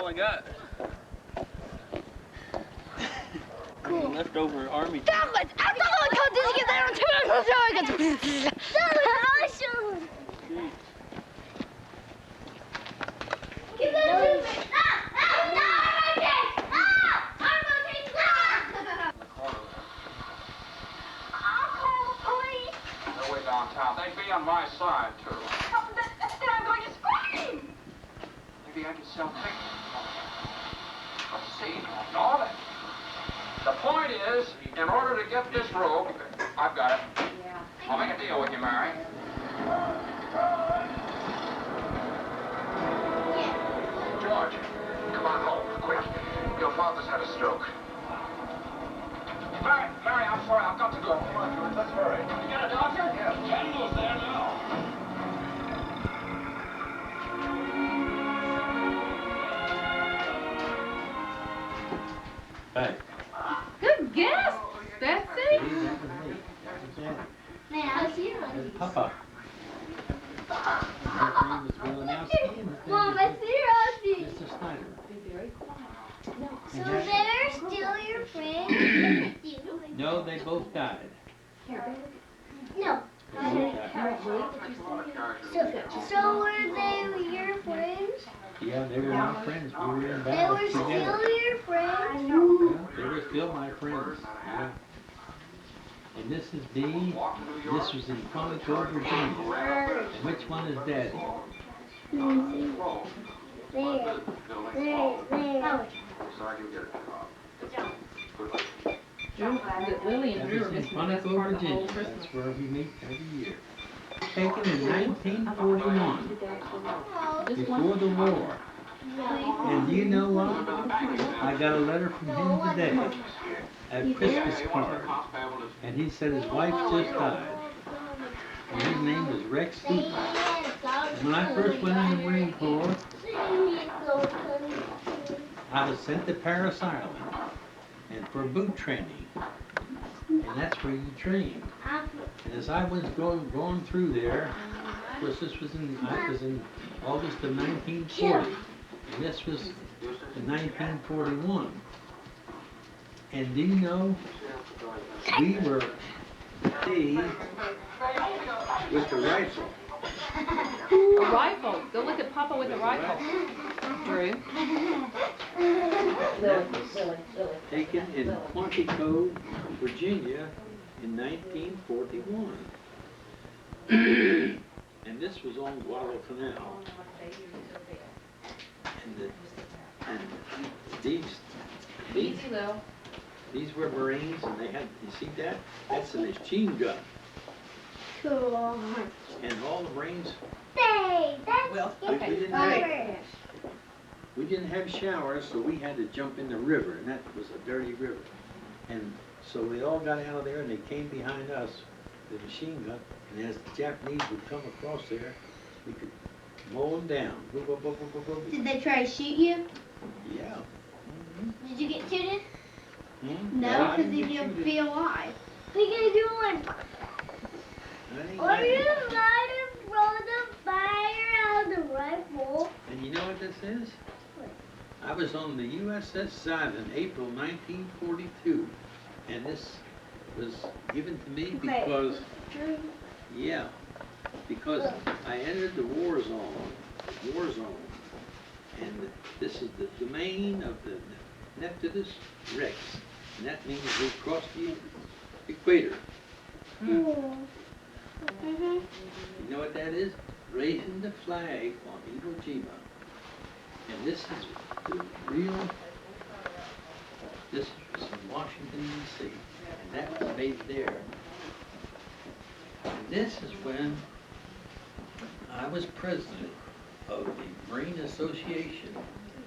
all I got. Cool. Leftover army. That was absolutely cool. Did you get that on two? That was awesome. Give that to me. Downtown. They'd be on my side, too. Then I'm going to scream. Maybe I could sell tickets. Let's see. No, the point is, in order to get this rope, I've got it. Yeah. I'll make a deal with you, Mary. George, come on home, quick. Your father's had a stroke. Mary, I'm sorry, I've got to go. Come on, George, let's hurry. You got a doctor? Yes. General's there now. Hey. Good guess, Betsy. Man, I see her. Papa. Mom, I see Rosie. Mr. Snyder. Be very quiet. No. So they're still your friends? No, they both died. No. So were they your friends? Yeah, they were my friends. We were in They battle were together. still your friends? Yeah, they were still my friends. Yeah. And this is Dee. This was in Crockett, Virginia. And which one is Daddy? There. So I can get it. Lily and That Drew was are in missing the Crockett, best part of the whole Virginia. Christmas. That's where we meet every year. Taken in 1941, before the war. And do you know what? I got a letter from him today, a Christmas card, and he said his wife just died. And his name was Rex Stoops. And when I first went in the Marine Corps, I was sent to Paris Island, and for boot training, and that's where you train. And as I was going through there, of course this was in August of 1940, and this was in 1941. And do you know, we were with the rifle. A rifle. Go look at Papa with a rifle. Drew. That was taken in Quantico, Virginia in 1941. And this was on Guadalcanal. And Easy, Lil. these were Marines, and they had, you see that? That's a machine gun. Cool. And all the Marines, Hey, that's well, Okay. we didn't have showers, so we had to jump in the river, and that was a dirty river. And so we all got out of there, and they came behind us, the machine gun, and as the Japanese would come across there, we could mow them down. Boop, boop, boop, boop, boop, boop. Did they try to shoot you? Yeah. Did you get shooted? Hmm? No, I because didn't if get you'll shooted. be alive. We gonna do one. I didn't Are get you it. allowed to throw the fire out of the rifle? And you know what this is? I was on the USS Zion, April 1942, and this was given to me because, yeah, because I entered the war zone, and this is the domain of the Neptunus Rex, and that means we crossed the equator. Mm-hmm. You know what that is? Raising the flag on Iwo Jima. And this is the real, this was in Washington, D.C., and that was made there. And this is when I was president of the Marine Association,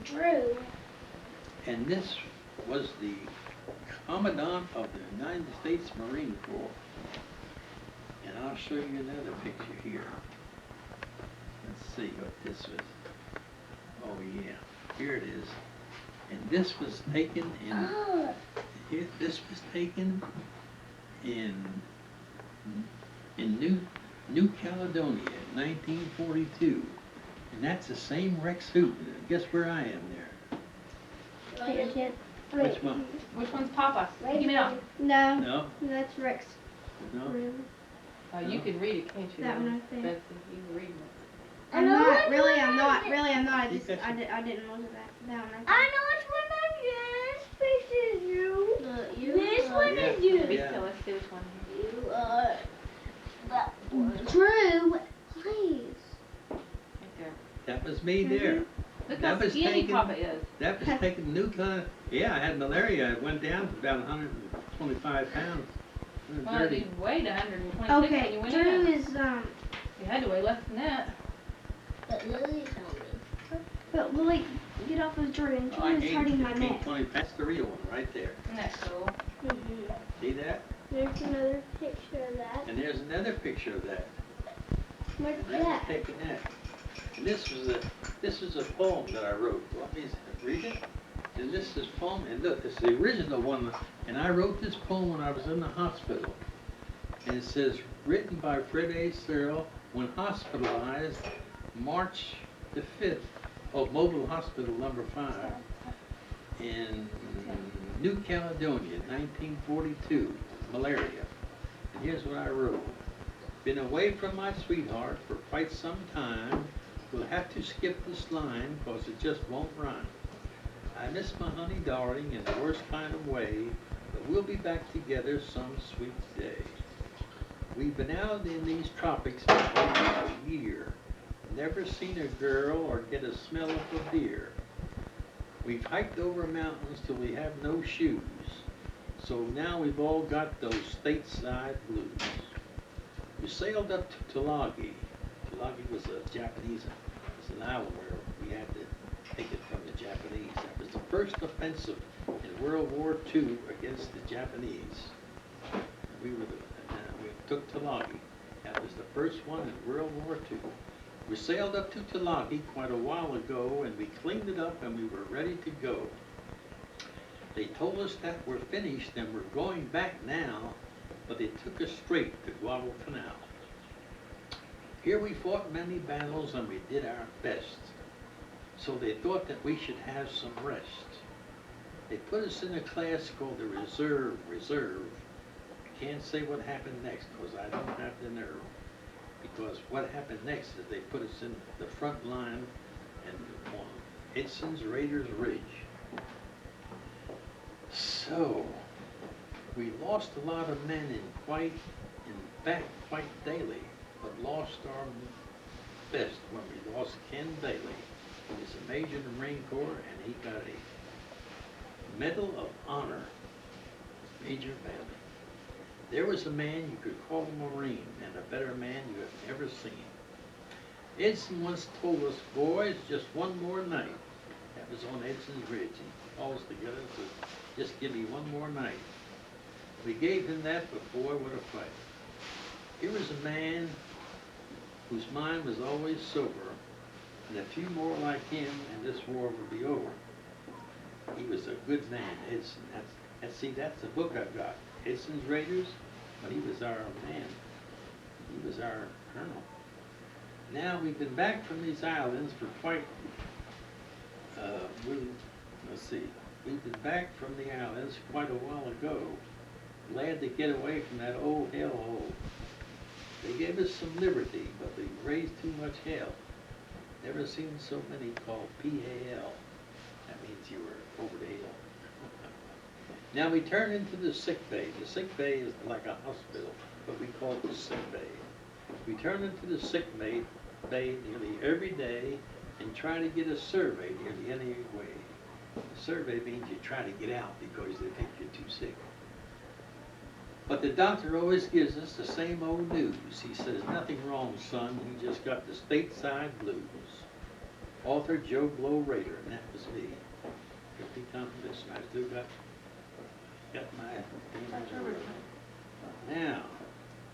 Drew. and this was the Commandant of the United States Marine Corps. And I'll show you another picture here. Let's see what this was. Oh yeah, here it is. And this was taken in, this was taken in New Caledonia in 1942. And that's the same Rex suit. Guess where I am there? Pay attention. Which one? Which one's Papa? Give me that. No, No? that's Rick's No? room. Oh, you can read it, can't you? That one right there. Betsy, you can read it. I'm not, really, I'm not. I Keep that I didn't look at that one right there. I know which one that is. This is you. This one Yeah. is you. Me Yeah. too, let's see which one. You are that one. Drew, please. Right there. That was me there. Look That how was skinny taken- Papa is. That was taking new kind of, yeah, I had malaria. It went down to about 125 pounds. Well, 130. you weighed 126 when Okay, you went Drew in. is, You had to weigh less than that. But Lily told me. but Lily, get off of Drew, and Oh, I Drew is gained hurting my 15, neck. 20. That's the real one right there. Isn't that cool? See that? There's another picture of that. And there's another picture of that. What's And that was that? taken that. And this was a poem that I wrote. Want me to read it? And this is poem, and look, it's the original one. And I wrote this poem when I was in the hospital. And it says, written by Fred A. Searle when hospitalized March the 5th of Mobile Hospital number 5 in New Caledonia, 1942, malaria. And here's what I wrote. Been away from my sweetheart for quite some time. We'll have to skip this line cause it just won't rhyme. I miss my honey darling in the worst kind of way, but we'll be back together some sweet day. We've been out in these tropics for almost a year. Never seen a girl or get a smell of a deer. We've hiked over mountains till we have no shoes. So now we've all got those stateside blues. We sailed up to Tulagi. Tulagi was a Japanese, it's an island where we had to take it from the Japanese. That was the first offensive in World War II against the Japanese. We took Tulagi. That was the first one in World War II. We sailed up to Tulagi quite a while ago, and we cleaned it up and we were ready to go. They told us that we're finished and we're going back now, but they took us straight to Guadalcanal. Here we fought many battles and we did our best. So they thought that we should have some rest. They put us in a class called the Reserve. I can't say what happened next because I don't have the nerve. Because what happened next is they put us in the front line and on Edson's Raiders Ridge. So, we lost a lot of men in fact, quite daily, but lost our best when we lost Ken Bailey. He's a major in the Marine Corps, and he got a Medal of Honor, Major Bailey. There was a man you could call a Marine, and a better man you have never seen. Edson once told us, boys, just one more night. That was on Edson's Ridge. He called us together and said, just give me one more night. We gave him that, but boy, what a fight. Here was a man whose mind was always sober, and a few more like him, and this war would be over. He was a good man, Edson. That's the book I've got. Edson's Raiders, but he was our man. He was our colonel. Now, we've been back from these islands for quite, let's see, we've been back from the islands quite a while ago. Glad to get away from that old hellhole. They gave us some liberty, but we raised too much hell. Never seen so many called PAL. That means you were over the hill. Now we turn into the sick bay. The sick bay is like a hospital, but we call it the sick bay. We turn into the sick bay nearly every day and try to get a survey nearly any way. A survey means you try to get out because they think you're too sick. But the doctor always gives us the same old news. He says, nothing wrong, son. You just got the stateside blues. Author Joe Blow Raider, and that was me. 50 competition. I still got my papers. Now,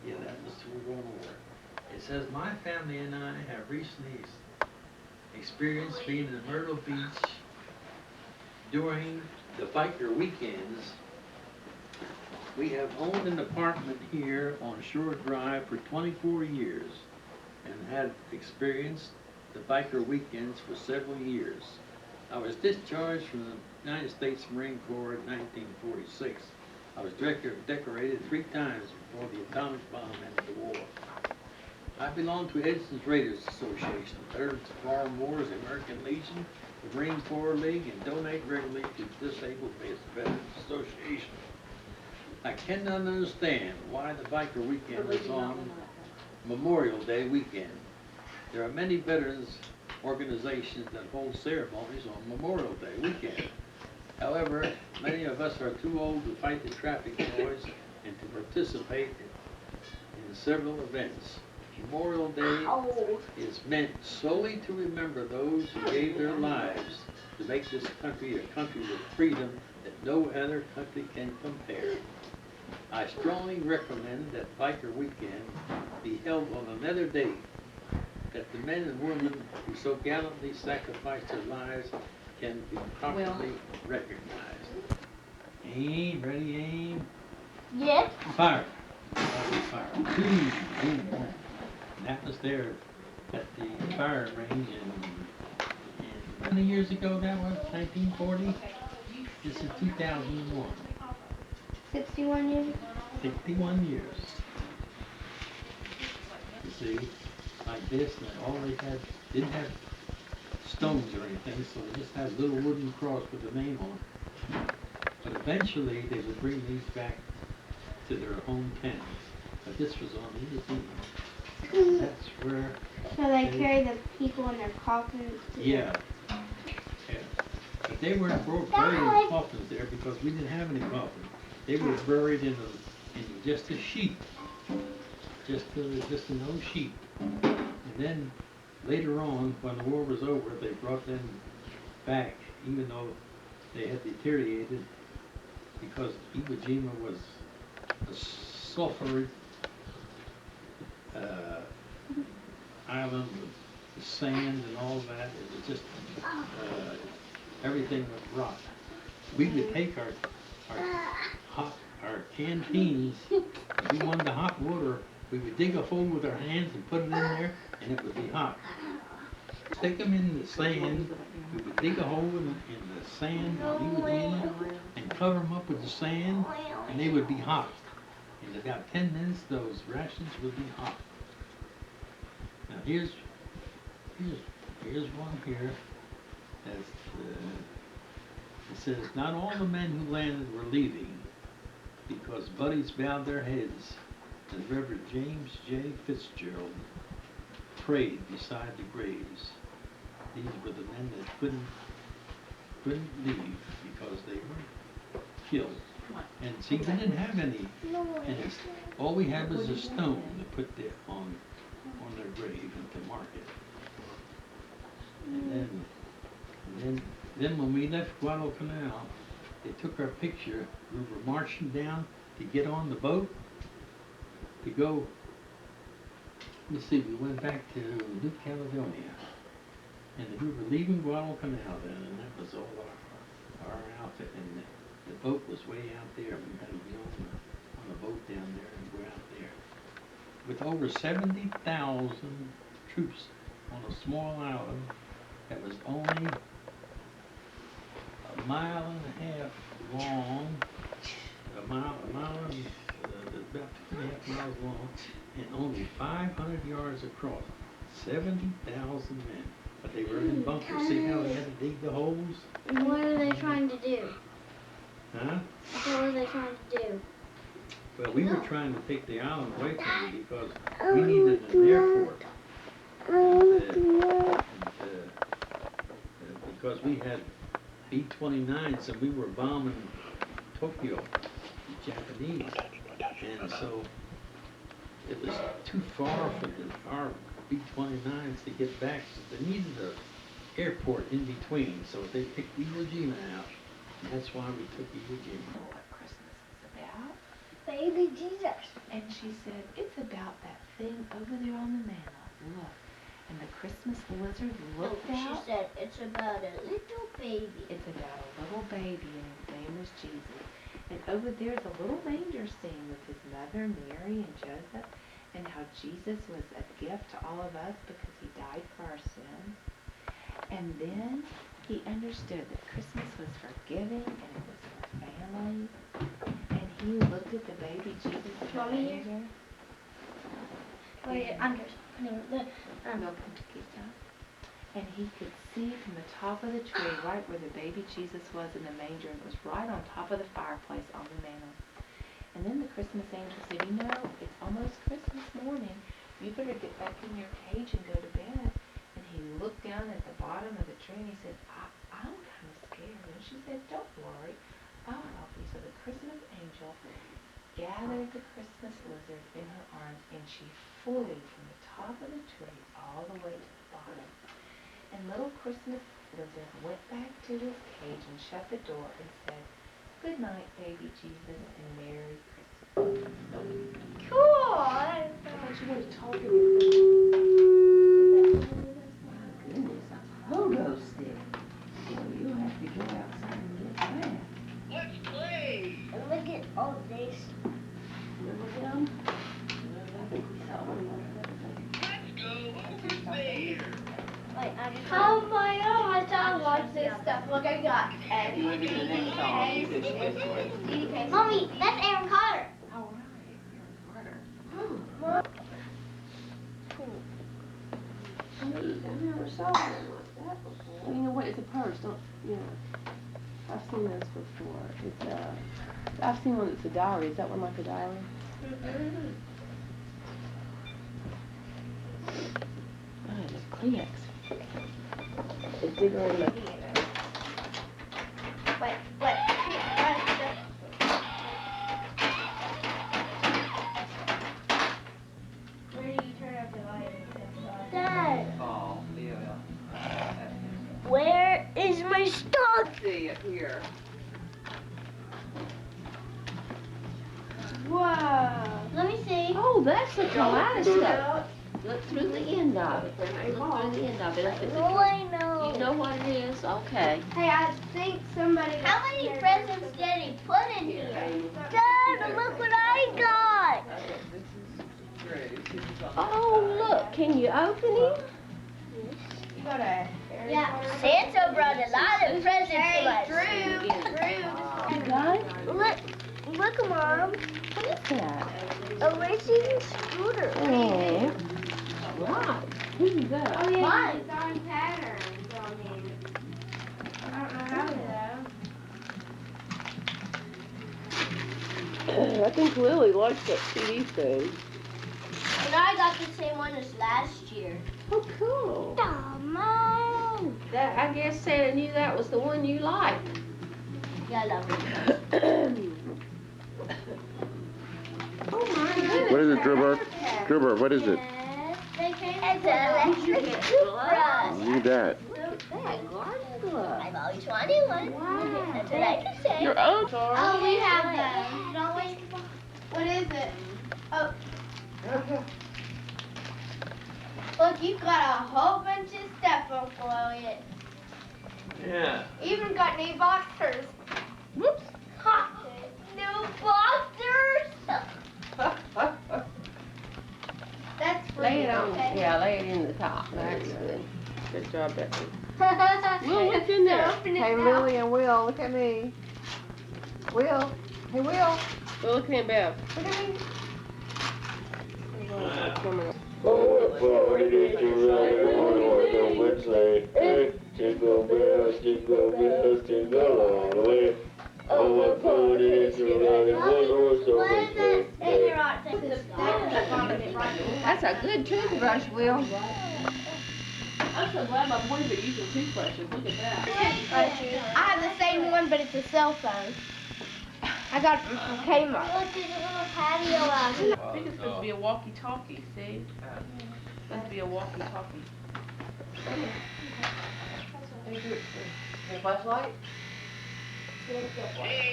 yeah, that was we're going over. It says, my family and I have recently experienced being in Myrtle Beach during the biker weekends. We have owned an apartment here on Shore Drive for 24 years and had experienced the biker weekends for several years. I was discharged from the United States Marine Corps in 1946. I was decorated 3 times before the atomic bomb ended the war. I belong to Edison's Raiders Association, Veterans of Foreign Wars, the American Legion, the Marine Corps League, and donate regularly to the Disabled Veterans Association. I cannot understand why the biker weekend is on Memorial Day weekend. There are many veterans organizations that hold ceremonies on Memorial Day weekend. However, many of us are too old to fight the traffic noise and to participate in several events. Memorial Day is meant solely to remember those who gave their lives to make this country a country with freedom that no other country can compare. I strongly recommend that Biker Weekend be held on another date, that the men and women who so gallantly sacrificed their lives can be properly recognized. Aim, ready, aim. Yes. Fire. Fire. 2, boom, boom. That was there at the fire range how many years ago that was? 1940? This is 2001. 61 years. 61 years. You see, like this, and all they had, didn't have stones or anything, so they just had a little wooden cross with a name on it. But eventually they would bring these back to their home towns. But this was on the Iwo Jima. That's where... So they carry the people in their coffins? Yeah. Yeah. But they weren't buried in coffins there because we didn't have any coffins. They were buried in just a sheet. Just an old sheet. And then later on, when the war was over, they brought them back, even though they had deteriorated, because Iwo Jima was a sulfur island with sand and all that. It was just everything would rot. We would take our canteens. If we wanted the hot water, we would dig a hole with our hands and put it in there, and it would be hot. Stick them in the sand. We would dig a hole in the sand of Iwo Jima and cover them up with the sand, and they would be hot. In about 10 minutes, those rations would be hot. Now here's one here. It says, not all the men who landed were leaving because buddies bowed their heads as Reverend James J. Fitzgerald prayed beside the graves. These were the men that couldn't leave because they were killed. And see, we didn't have any, and all we had was a stone to put on their grave and to mark it. And then when we left Guadalcanal, they took our picture. We were marching down to get on the boat to go. We went back to New Caledonia, and we were leaving Guadalcanal then, and that was all our outfit. And the boat was way out there. We had to be on a boat down there and go out there. With over 70,000 troops on a small island that was only a mile and a half long, about 2.5 miles long, and only 500 yards across. 70,000 men. But they were in bunkers. See how they had to dig the holes? And what are they trying to do? Huh? What were they trying to do? Well, we were trying to take the island away from them because we needed an airport. Because we had B-29s and we were bombing Tokyo, the Japanese. And so it was too far for our B-29s to get back. So they needed an airport in between. So they picked Iwo Jima out. And that's why we took Iwo Jima. What Christmas is about? Baby Jesus. And she said, it's about that thing over there on the mantle. Look. And the Christmas lizard looked out. She said, it's about a little baby. It's about a little baby, and his name is Jesus. And over there's a little manger scene with his mother, Mary, and Joseph, and how Jesus was a gift to all of us because he died for our sins. And then He understood that Christmas was for giving and it was for family. And he looked at the baby Jesus in the manger. And he could see from the top of the tree right where the baby Jesus was in the manger. And it was right on top of the fireplace on the mantle. And then the Christmas angel said, you know, it's almost Christmas morning. You better get back in your cage and go to bed. And he looked down at the bottom of the tree and he said, I'm kind of scared. And she said, don't worry, I'll help you. So the Christmas angel gathered the Christmas lizard in her arms and she flew from the top of the tree all the way to the bottom. And little Christmas lizard went back to his cage and shut the door and said, good night, baby Jesus, and Merry Christmas. Cool. I thought you wanted to talk to me. My goodness, a pogo stick. Well, you'll have to go outside and get that. Let's play. Look at all this. Remember them? Let's go over there. Oh my god, I watch this stuff. Look, I got Mommy, that's Aaron Carter. Oh, right. Aaron Carter. I never saw one like that before. You know what? It's a purse. Don't, you know. I've seen those before. It's I've seen one that's a diary. Is that one like a diary? Oh, it's a Kleenex. It did really look. Wait. Where do you turn up the light? Dad. Oh, yeah. Where is my stuff? See it here. Whoa. Let me see. Oh, that's a kaleidoscope. Look through the end of it. Look through the end of it. Oh, I know. You know what it is? Okay. Hey, I think somebody. How many presents did he put in here? Dad, look what I got. Oh, look. Can you open it? You got a. Yeah, Santa brought a lot of presents to us. You got it? Look, Mom. What is that? A racing scooter. Oh. Right. Who's that? Oh, yeah, it's on patterns on here. I don't know how to. I think Lily likes that TV thing. And I got the same one as last year. Oh, cool. Oh, Mom. That, I guess Santa knew that was the one you liked. Yeah, I love it. Oh, my goodness. What is it, Dribber? Dribber, what is it? It's an electric toothbrush. You that. I've always wanted one. Wow. That's what I can say. Your own. Oh, we have them. Don't we? What is it? Oh. Look, you've got a whole bunch of stuff, Uncle Elliot. Yeah. Even got new boxers. Whoops. Ha! New boxers. That's pretty. Lay it on. Okay. Yeah, lay it in the top. That's good. Good job, Becky. Will, Will, what's in there? Hey, Lily and Will, look at me. Will. Hey, Will. Well, look at him, Bev. Look at me. Jingle bells, jingle all the way. Oh, what fun it is to ride in one horse open sleigh. And you're on. That's a good toothbrush, Will. I'm so glad my boys are using toothbrushes. Look at that. I have the same one, but it's a cell phone. I got it from Kmart. Look, there's a little patio out here. I think it's supposed to be a walkie-talkie, see? It's supposed to be a walkie-talkie. Flashlight?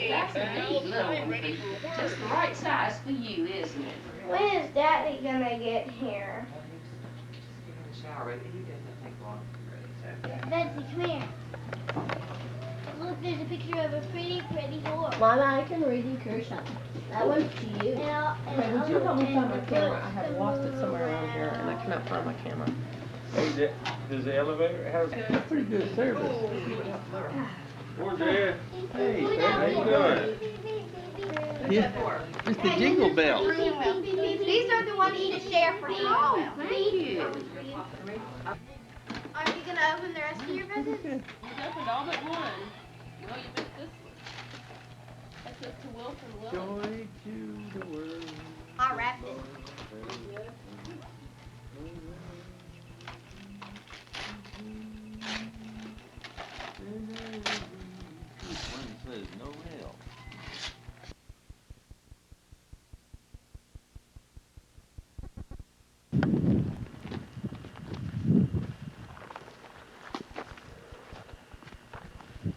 That's a neat little one. Just the right size for you, isn't it? When is Daddy gonna get here? Betsy, come here. Look, there's a picture of a pretty horse. Mama, I can read you curse something. That one's to you. Hey, would you help me find my camera? I have lost it somewhere around here, and I cannot find my camera. Hey, does the elevator have Pretty good service. Where's Ed? Hey, How you doing? Yeah, Mr. Jingle Bell. These are the ones you share for each. Oh, Thank you. Are you gonna open the rest of your presents? You opened all but one. No, you missed this one. That's just to Wilson Willis. Joy to the world. I wrapped it. One says no hell.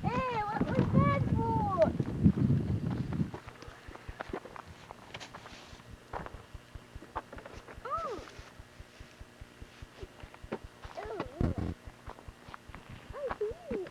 Hey, what was that for? Oh. I see it.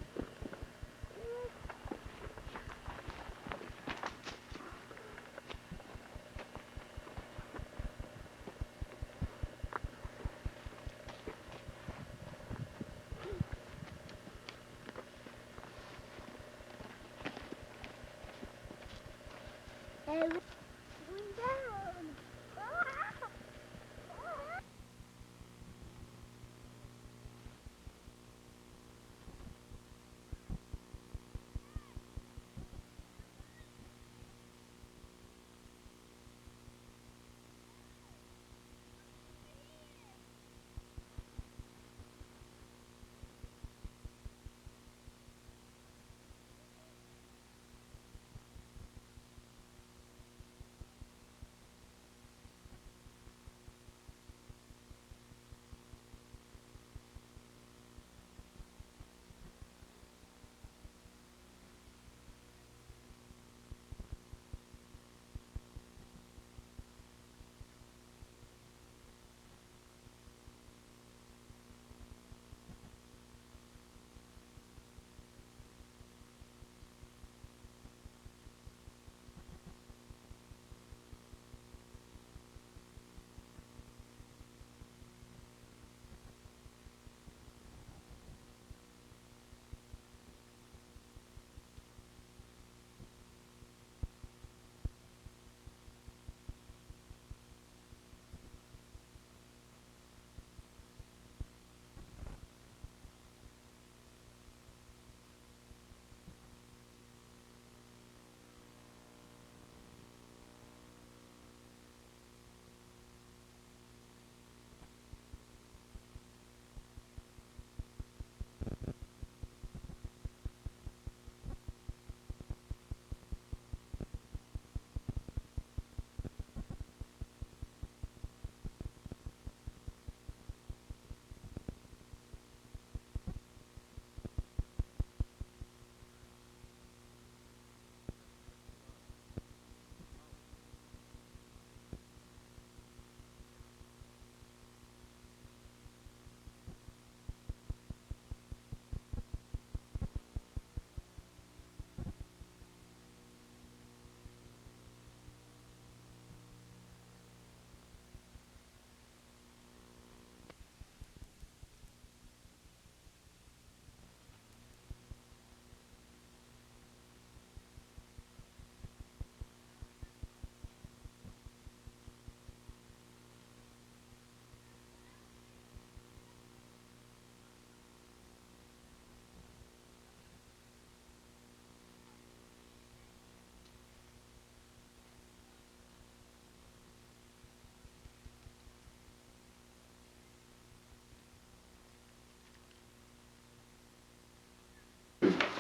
Hey, going down.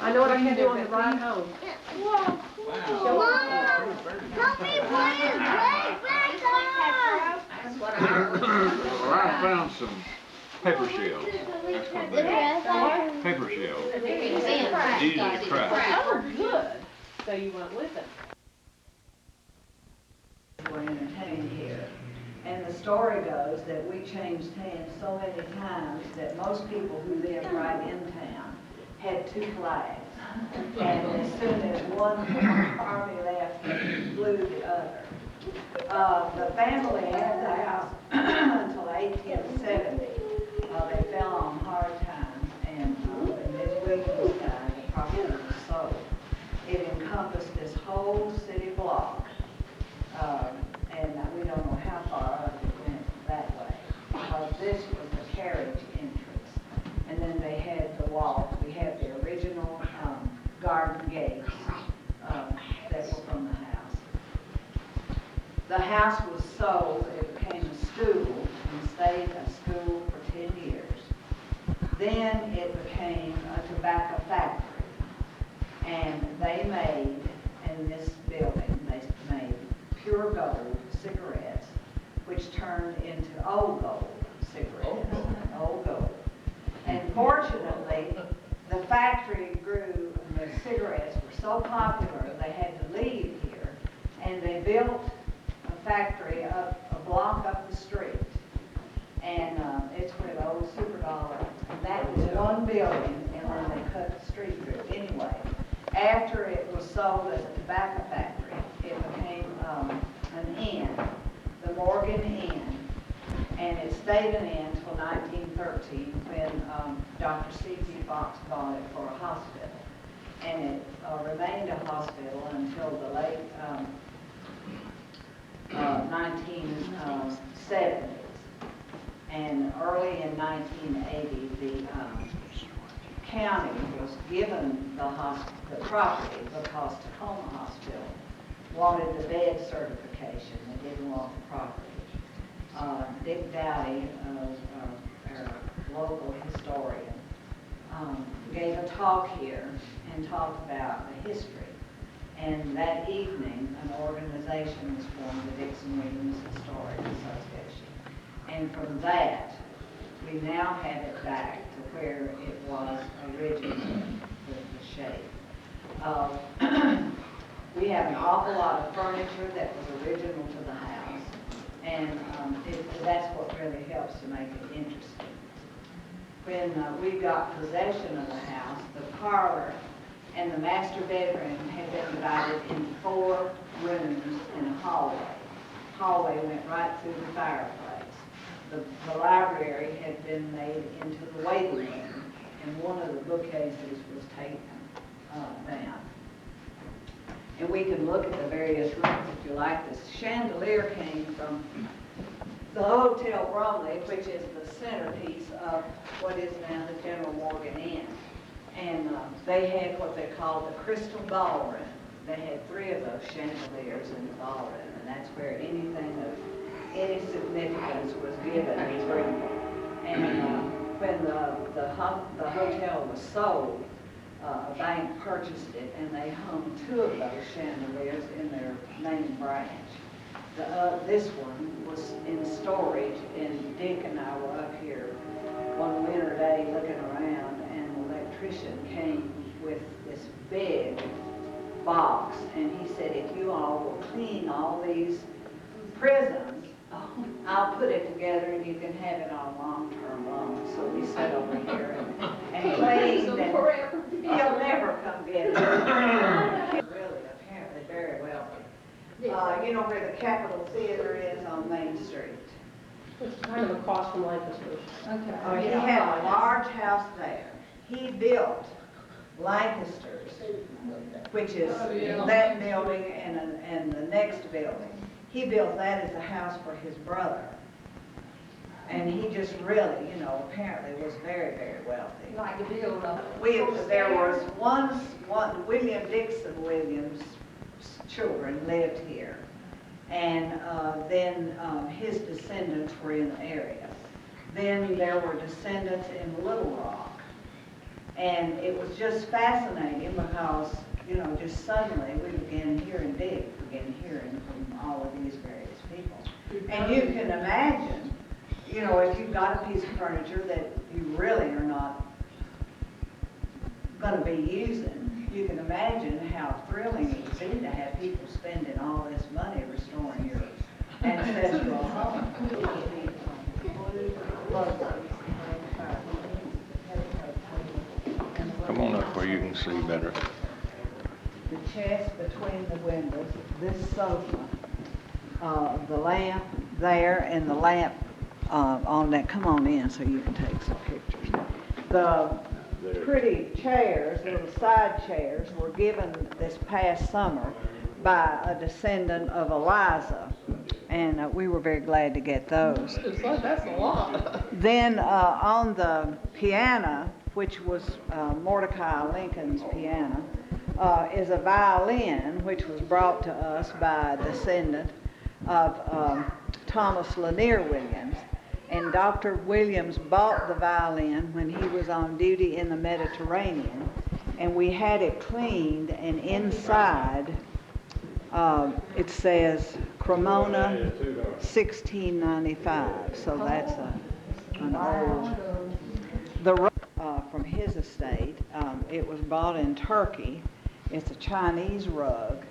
I know what I can do on the ride home. Whoa. Mom, help me put his leg back up. Well, I found some paper shells. That's what they are. Paper shells. It's easy to crack. Oh, good. So you went with it. We're entertained here. And the story goes that we changed hands so many times that most people who live right in town had two flags. And as soon as one army left, they flew the other. The family had the house until 1870. They Williams died, the property was sold. It encompassed this whole city block, and we don't know how far up it went that way, because this was the carriage entrance. And then they had the walk. We have the original garden gates that were from the house. The house was sold. It became a school and stayed a school for 10 years. Then it became a tobacco factory. And they made, in this building, they made pure gold cigarettes, which turned into old gold cigarettes, old gold. And fortunately, the factory grew, and the cigarettes were so popular, they had to leave here, and they built a factory up a block up the street. And it's where the old Super Dollar, and that was one building, and then they cut the street through. Anyway, after it was sold as a tobacco factory, it became an inn, the Morgan Inn, and it stayed an inn until 1913 when Dr. C.P. Fox bought it for a hospital. And it remained a hospital until the late 1970s. And early in 1980, the county was given the property because Tacoma Hospital wanted the bed certification. They didn't want the property. Dick Davey, our local historian, gave a talk here and talked about the history. And that evening, an organization was formed, the Dickson Williams Historic Association. And from that, we now have it back to where it was originally, the shape. We have an awful lot of furniture that was original to the house, and that's what really helps to make it interesting. When we got possession of the house, the parlor and the master bedroom had been divided into 4 rooms and a hallway. Hallway went right through the fireplace. The library had been made into the waiting room, and one of the bookcases was taken down. And we can look at the various rooms if you like. The chandelier came from the Hotel Bromley, which is the centerpiece of what is now the General Morgan Inn. And they had what they called the Crystal Ballroom. They had 3 of those chandeliers in the ballroom, and that's where anything of any significance was given in Greeneville. And when the hotel was sold, a bank purchased it, and they hung 2 of those chandeliers in their main branch. This one was in storage, and Dick and I were up here one winter day looking around, and the electrician came with this big box, and he said, if you all will clean all these prisms, I'll put it together and you can have it on long-term loan. So we sat over here and cleaned, and he'll never come get it. Really, apparently very wealthy. You know where the Capitol Theater is on Main Street? It's kind of across from Lancaster's. Okay. He had a large house there. He built Lancaster's, which is that building and the next building. He built that as a house for his brother. And he just really, you know, apparently was very, very wealthy. Like to build a... There was one William Dickson Williams' children lived here. And then his descendants were in the area. Then there were descendants in Little Rock. And it was just fascinating because, you know, just suddenly we began hearing from all of these various people. And you can imagine, you know, if you've got a piece of furniture that you really are not going to be using, you can imagine how thrilling it would be to have people spending all this money restoring your ancestral home. Come on up where you can see better. The chest between the windows, this sofa, the lamp there, and the lamp on that. Come on in so you can take some pictures. The pretty chairs, little side chairs, were given this past summer by a descendant of Eliza, and we were very glad to get those. That's a lot. Then on the piano, which was Mordecai Lincoln's piano, is a violin which was brought to us by a descendant of Thomas Lanier Williams. And Dr. Williams bought the violin when he was on duty in the Mediterranean, and we had it cleaned, and inside it says Cremona 1695, so that's an old, from his estate. It was bought in Turkey. It's a Chinese rug,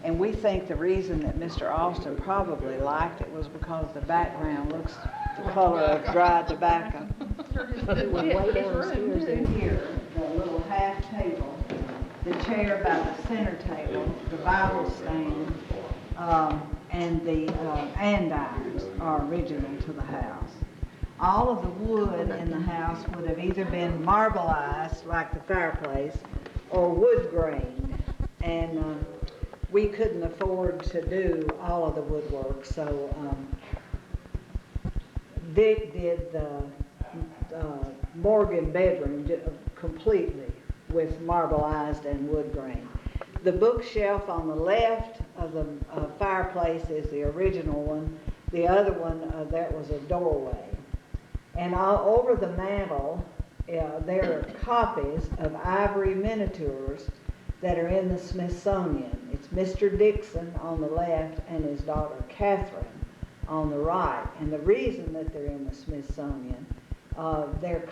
and we think the reason that Mr. Austin probably liked it was because the background looks the color of dried tobacco. Here, the little half table, the chair by the center table, the Bible stand, and the andirons are original to the house. All of the wood in the house would have either been marbleized, like the fireplace, or wood grained, and we couldn't afford to do all of the woodwork, so Dick did the Morgan bedroom completely with marbleized and wood grain. The bookshelf on the left of the fireplace is the original one. The other one, that was a doorway. And all over the mantel, there are copies of ivory miniatures that are in the Smithsonian. It's Mr. Dickson on the left and his daughter Catherine on the right. And the reason that they're in the Smithsonian, they're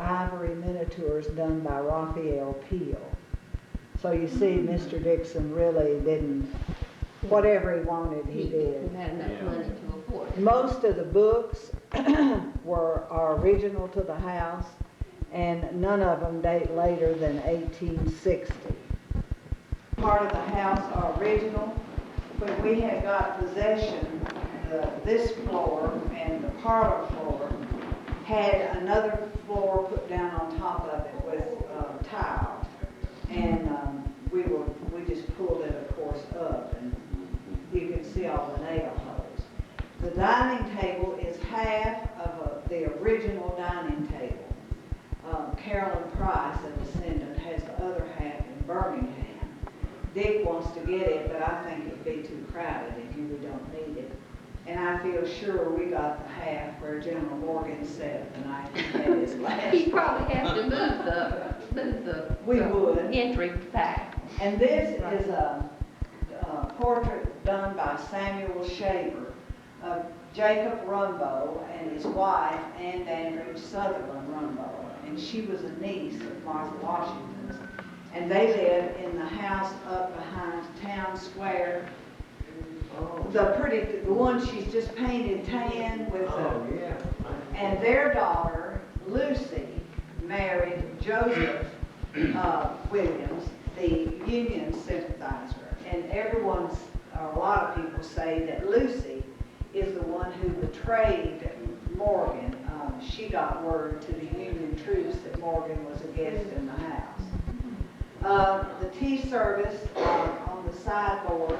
ivory miniatures done by Raphael Peale. So you see, Mr. Dickson really didn't, whatever he wanted, he did. He had enough money to afford it. Most of the books are original to the house, and none of them date later than 1860. Part of the house are original. When we had got possession, this floor and the parlor floor had another floor put down on top of it with tile, and we just pulled it, of course, up, and you can see all the nail holes. The dining table is half of the original dining table. Carolyn Price, a descendant, has the other half in Birmingham. Dick wants to get it, but I think it'd be too crowded and we don't need it. And I feel sure we got the half where General Morgan sat the night he had his last. He probably has to move the entry back. And this is a portrait done by Samuel Shaver of Jacob Rumbold and his wife, Ann Dandridge Sutherland Rumbold. And she was a niece of Martha Washington's. And they lived in the house up behind Town Square. The one she's just painted tan with and their daughter, Lucy, married Joseph Williams, the Union sympathizer. And a lot of people say that Lucy is the one who betrayed Morgan. She got word to the Union troops that Morgan was a guest in the house. The tea service on the sideboard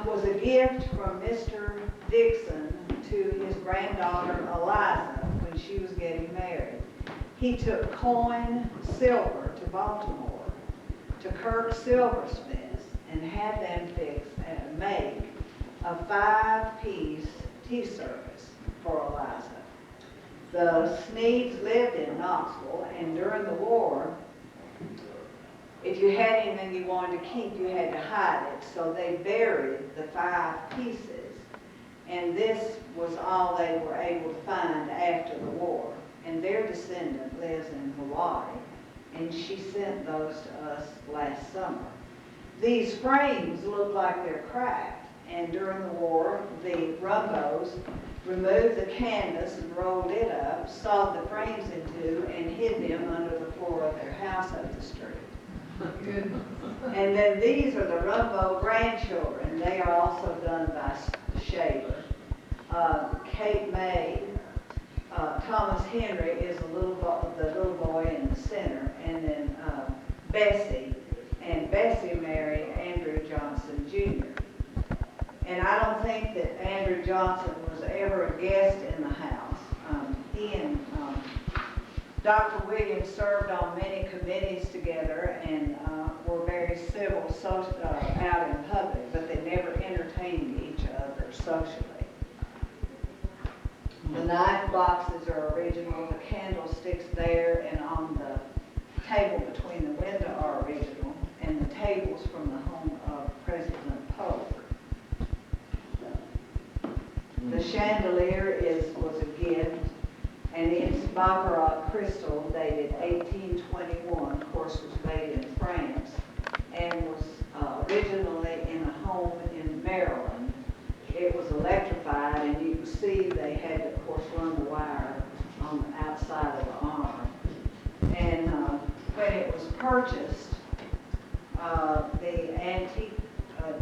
was a gift from Mr. Dickson to his granddaughter Eliza when she was getting married. He took coin silver to Baltimore, to Kirk Silversmiths, and had them fix and make a 5-piece tea service for Eliza. The Sneeds lived in Knoxville, and during the war, if you had anything you wanted to keep, you had to hide it. So they buried the 5 pieces. And this was all they were able to find after the war. And their descendant lives in Hawaii, and she sent those to us last summer. These frames look like they're cracked. And during the war, the Rumbos removed the canvas and rolled it up, sawed the frames in two, and hid them under the floor of their house up the street. And then these are the Rumbo grandchildren. They are also done by Shaver. Kate May Thomas Henry is the little boy in the center, and then Bessie, and Bessie married Andrew Johnson Jr. And I don't think that Andrew Johnson was ever a guest in the house. He and Dr. Williams served on many committees together and were very civil out in public, but they never entertained each other socially. The knife boxes are original, the candlesticks there and on the table between the window are original, and the tables from the home of President Polk. The chandelier was a gift, and it's baccarat crystal dated 1821, of course was made in France, and was originally in a home in Maryland. It was electrified, and you can see they had to, of course, run the wire on the outside of the arm. And when it was purchased, the antique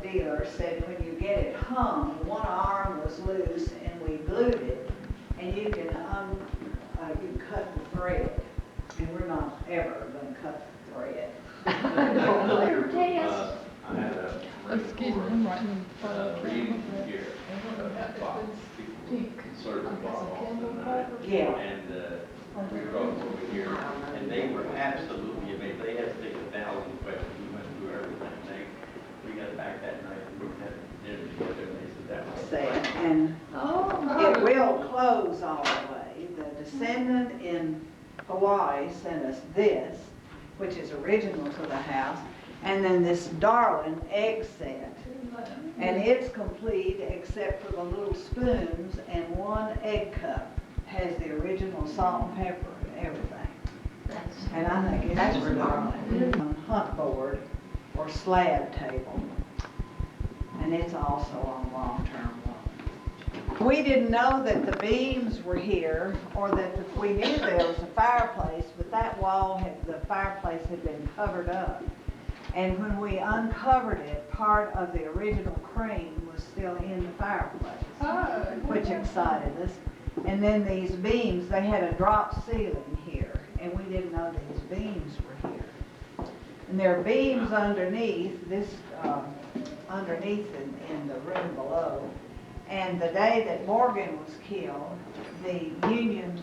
dealer said when you get it hung, one arm was loose, and we glued it, and you can you cut the thread, and we're not ever going to cut the thread. I had a Excuse me, I'm writing reading here about people inserted the bottle off the night. Yeah. And we drove over here, and they were absolutely amazed. They had to take 1,000 questions. We went through everything. We got back that night, and we had dinner together, and they said that was Sad. And it will close all the way. The descendant in Hawaii sent us this, which is original to the house, and then this darling egg set. And it's complete except for the little spoons and one egg cup. Has the original salt and pepper and everything. And I think it's darling. On hunt board or slab table. And it's also on long-term loan. We didn't know that the beams were here, or that we knew there was a fireplace, but that wall, the fireplace had been covered up. And when we uncovered it, part of the original crane was still in the fireplace, which excited us. And then these beams, they had a drop ceiling here, and we didn't know these beams were here. And there are beams underneath, underneath in the room below. And the day that Morgan was killed, the Union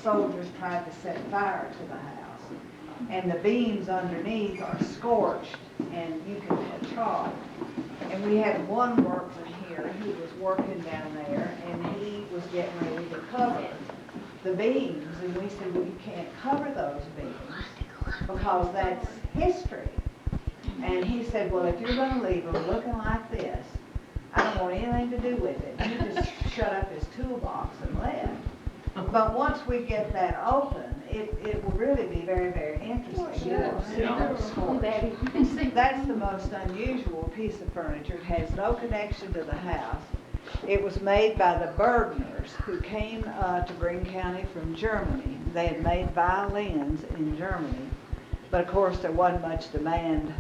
soldiers tried to set fire to the house. And the beams underneath are scorched, and you can charge. And we had one workman here who was working down there, and he was getting ready to cover the beams. And we said, well, you can't cover those beams because that's history. And he said, well, if you're going to leave them looking like this, I don't want anything to do with it. He just shut up his toolbox and left. But once we get that open, it will really be very, very interesting. You'll see those scorches. That's the most unusual piece of furniture. It has no connection to the house. It was made by the Bergners, who came to Greene County from Germany. They had made violins in Germany, but of course there wasn't much demand,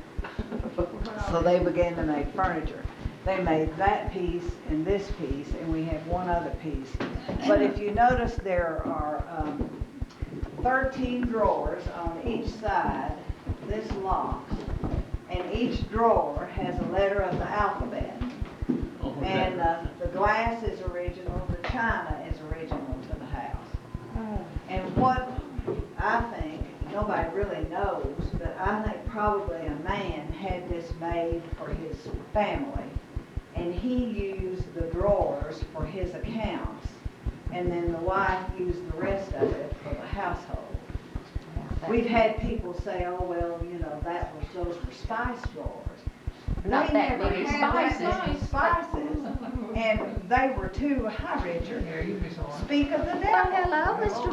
so they began to make furniture. They made that piece and this piece, and we have one other piece. But if you notice, there are 13 drawers on each side. This locks, and each drawer has a letter of the alphabet. And the glass is original, the china is original to the house. And what I think, nobody really knows, but I think probably a man had this made for his family. And he used the drawers for his accounts, and then the wife used the rest of it for the household. We've had people say, oh, well, you know, those were spice drawers. Not we that never many had spices. spices, and they were too, hi, Richard, speak of the devil. Hello, Mr.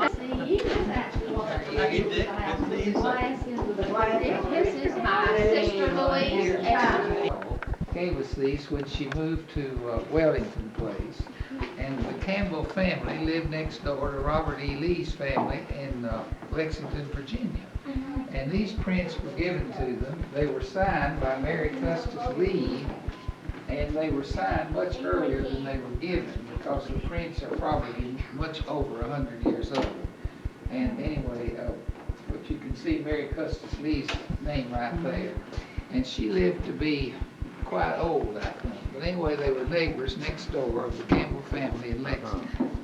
This is my sister Louise. And Gave us these when she moved to Wellington Place, and the Campbell family lived next door to Robert E. Lee's family in Lexington, Virginia. And these prints were given to them. They were signed by Mary Custis Lee and they were signed much earlier than they were given because the prints are probably much over 100 years old. And anyway, but you can see Mary Custis Lee's name right there. And she lived to be quite old, I think. But anyway, they were neighbors next door of the Campbell family in Lexington.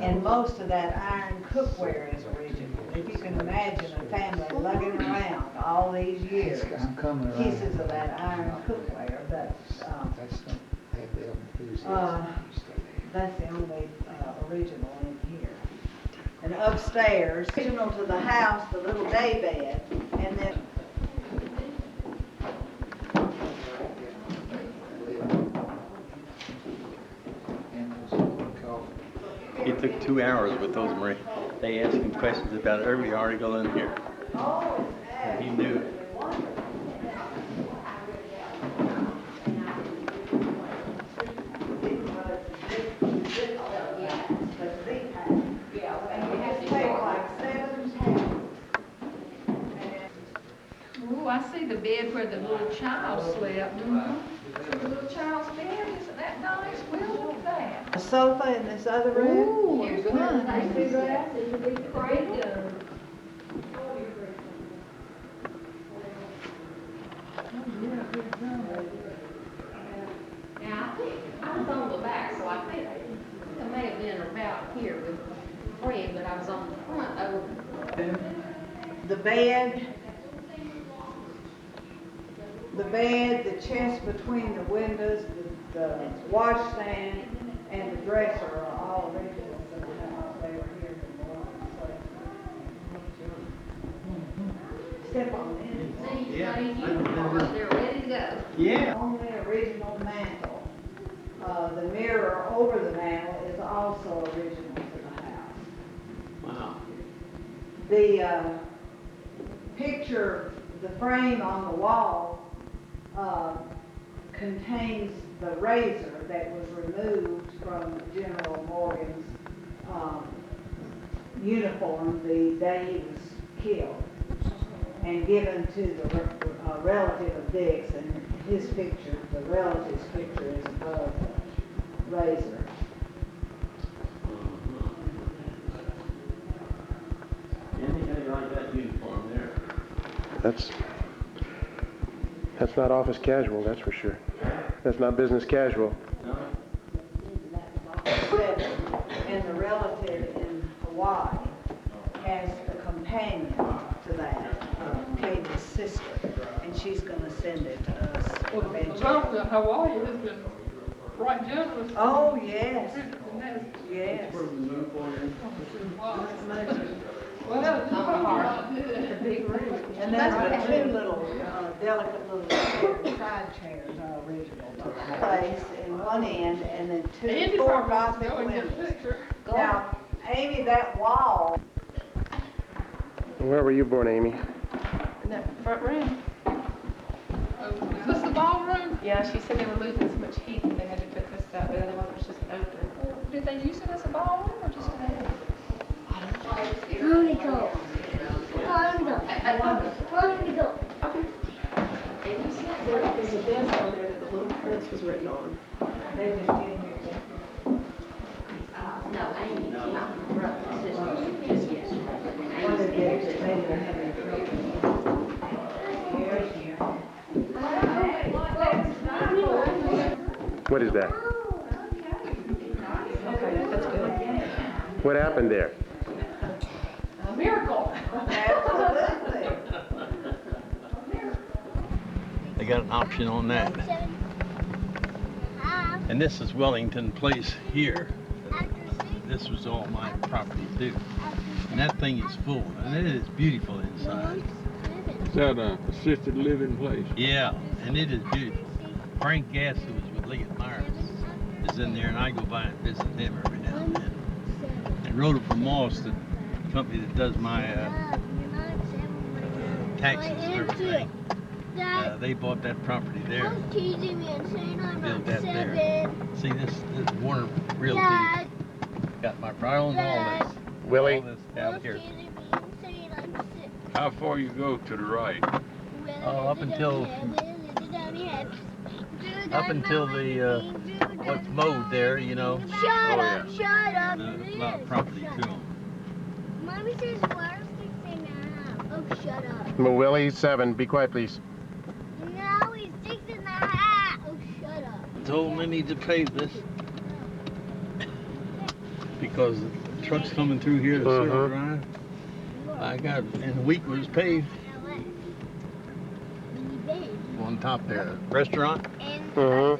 And most of that iron cookware is original. If you can imagine a family lugging around all these years, I'm coming around. pieces of that iron cookware, that's the only original in here. And upstairs, original to the house, the little day bed, and then It took 2 hours with those Marie. They asked him questions about every article in here. And he knew it. Oh, I see the bed where the little child slept. The little child's bed, isn't that nice? We'll look at that. a sofa in this other room. Ooh, here's one. I see that. Now, I was on the back, so I think it may have been about here with Fred, but I was on the front over. The bed, the chest between the windows, the washstand, and the dresser are all originals in the house. They were here before. Step on it. They're ready to go. Yeah. Only original mantle. The mirror over the mantle is also original to the house. Wow. The picture, the frame on the wall, contains the razor that was removed from General Morgan's uniform the day he was killed and given to the relative of Dickson. His picture, the relative's picture, is above the razor. Anybody like that uniform there? That's not office casual, that's for sure. That's not business casual. No. And the relative in Hawaii has a companion to that, Katie's sister, and she's going to send it to us eventually. Well, Hawaii has been right generous. Oh, yes. Yes. Well, the big room. And then the two little, delicate little side chairs are original to the place in one end, and then four Gothic windows. Now, Amy, that wall. Where were you born, Amy? In that front room. Is this the ballroom? Yeah, she said they were losing so much heat that they had to put this up, but otherwise it was just open. Did they use it as a ballroom or just an area? Vertical. Okay. There's a desk on there that the little prince was written on. They just did here. No, Amy, not my brother, sister. One of the days that they didn't have any trouble. Here's here. What is that? Okay, that's good. What happened there? A miracle. Absolutely. They got an option on that. And this is Wellington Place here. This was all my property too. And that thing is full, and it is beautiful inside. Is that an assisted living place? Yeah, and it is beautiful. Frank Gass, who was with Liggett Myers, is in there, and I go by and visit him every now and then. And Rhoda from Moss, the company that does my taxes and everything, they bought that property there. Built that there. See, this Warner Realty got my I own all this. Willie? All this down here. How far you go to the right? Up until up until the what's mowed there, you know. Shut up, shut up. A lot of property to them. Mommy says where's Dickson now? Oh, shut up. Well, Willie, 7. Be quiet, please. No, he's Dickson the hat. Oh, shut up. Told them they need to pave this because the trucks coming through here to Silver Drive. I got in a week it was paved. On top there, restaurant. Discussion.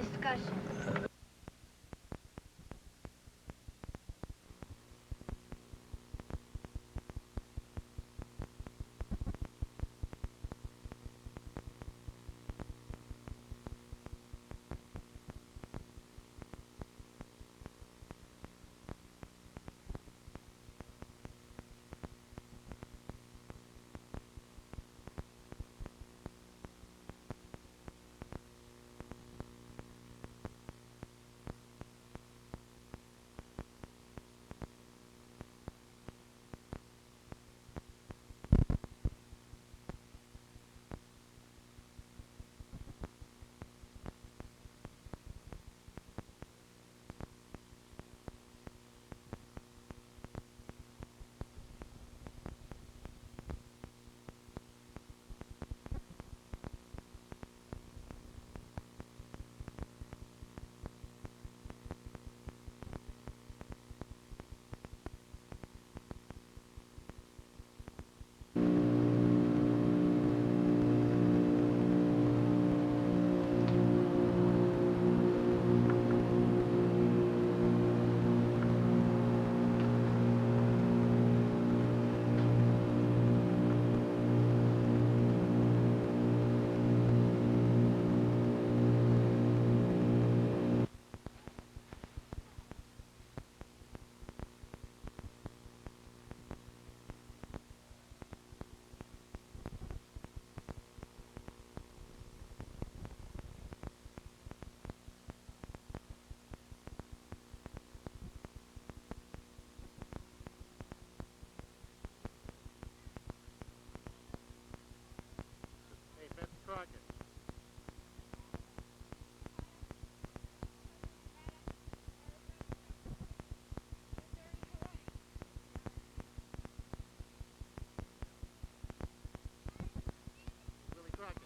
Crockett. Willie Crockett.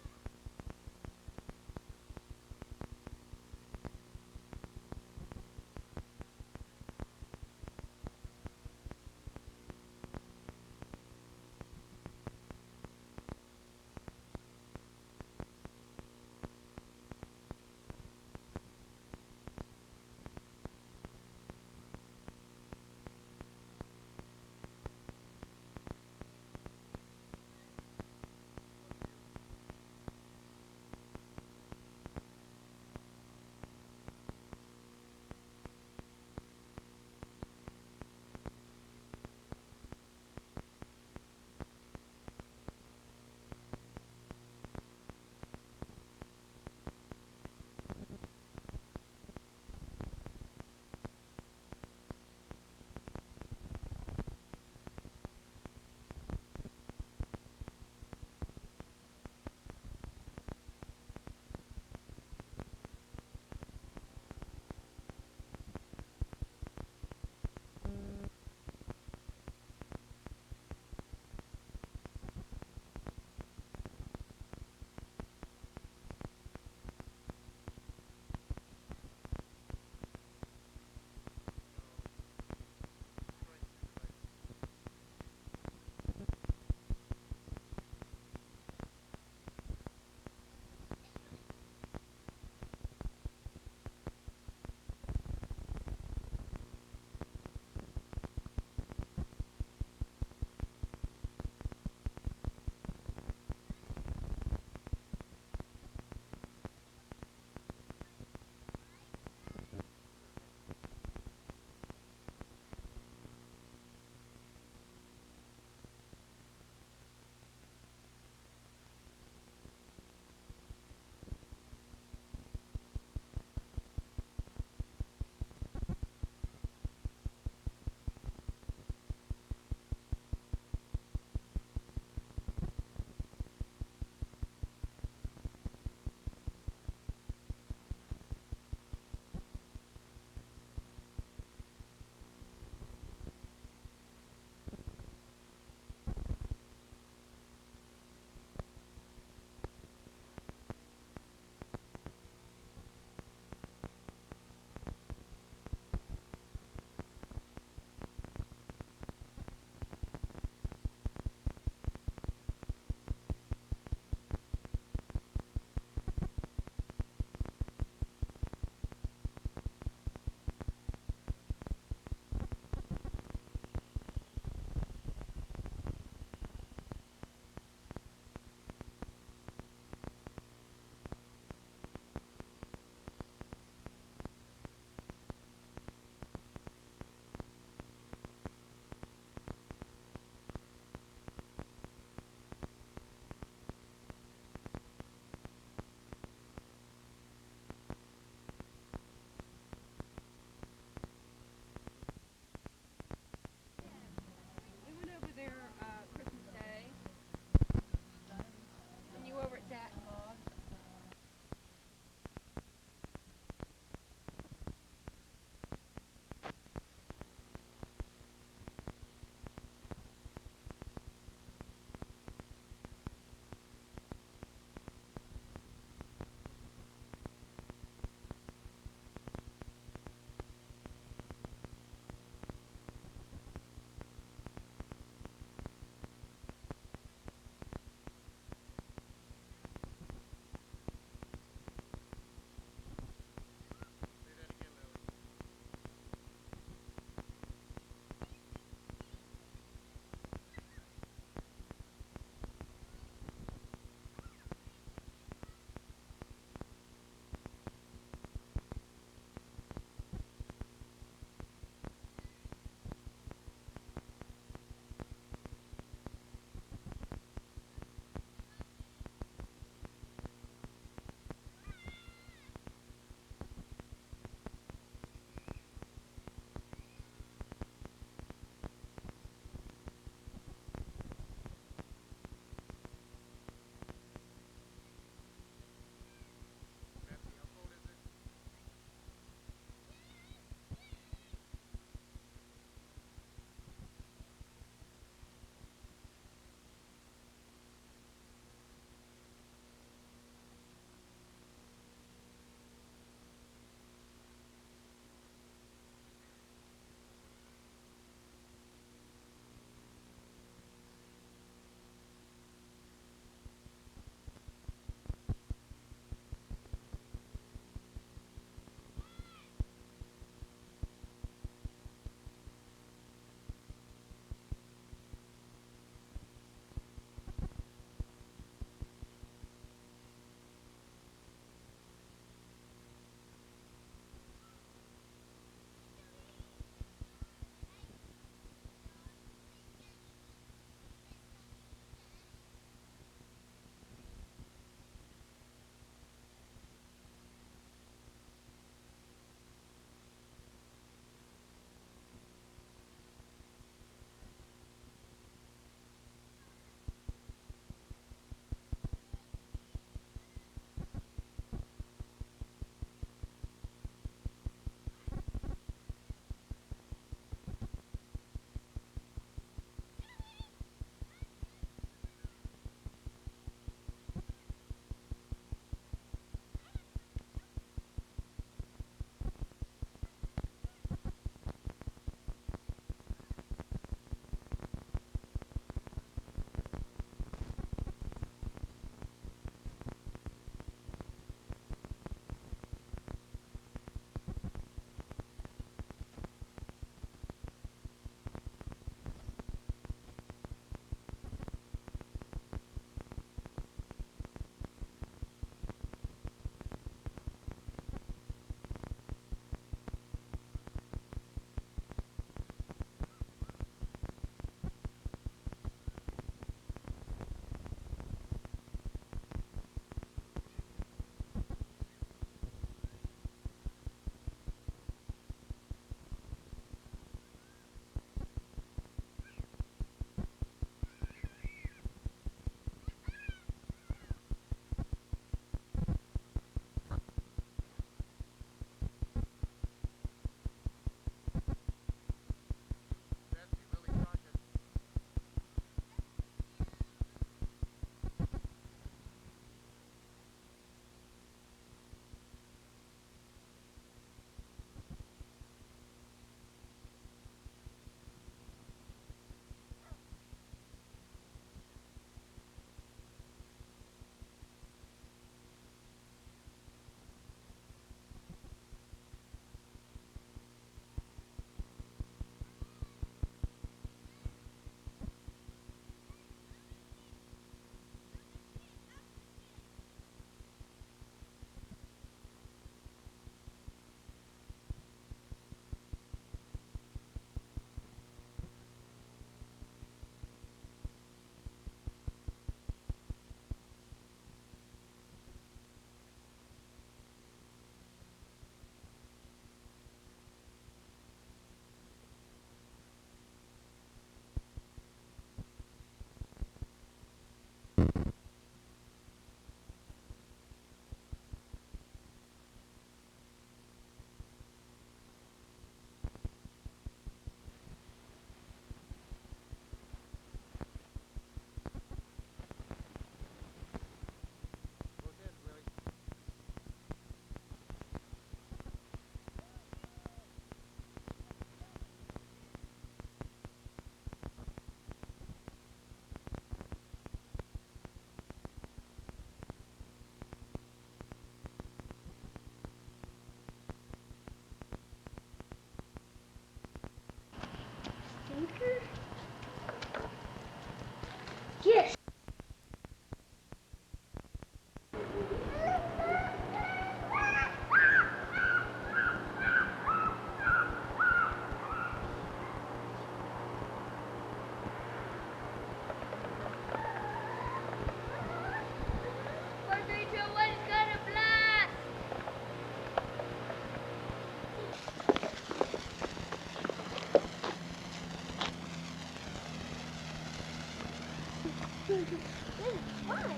Why?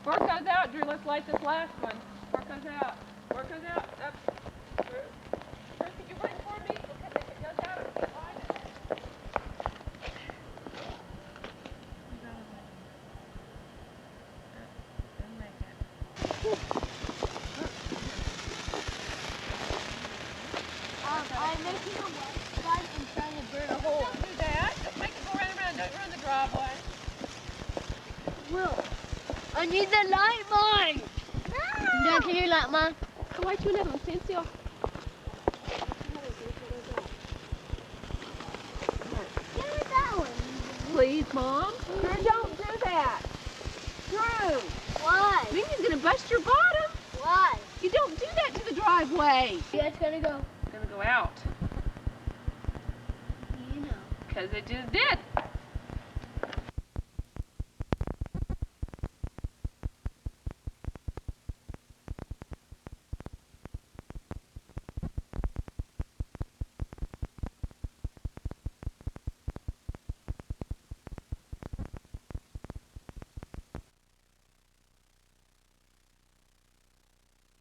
Work goes out, Drew. Let's light this last one. Work goes out. Work goes out. Up. Drew. Drew, could you wait for me? Because if it goes out, I can't light it. Didn't make it. I'm making a website and trying to burn a hole. Don't do that. Just make it go round and round. Don't ruin the driveway. Will, I need the light mine. No. Dad, can you light mine? Go light you another one. Stand still. Give me that one. Please, Mom. Drew, don't do that. Drew. Why? Minion's gonna bust your bottom. Why? You don't do that to the driveway. Yeah, it's gonna go. It's gonna go out. You know. Because it just did.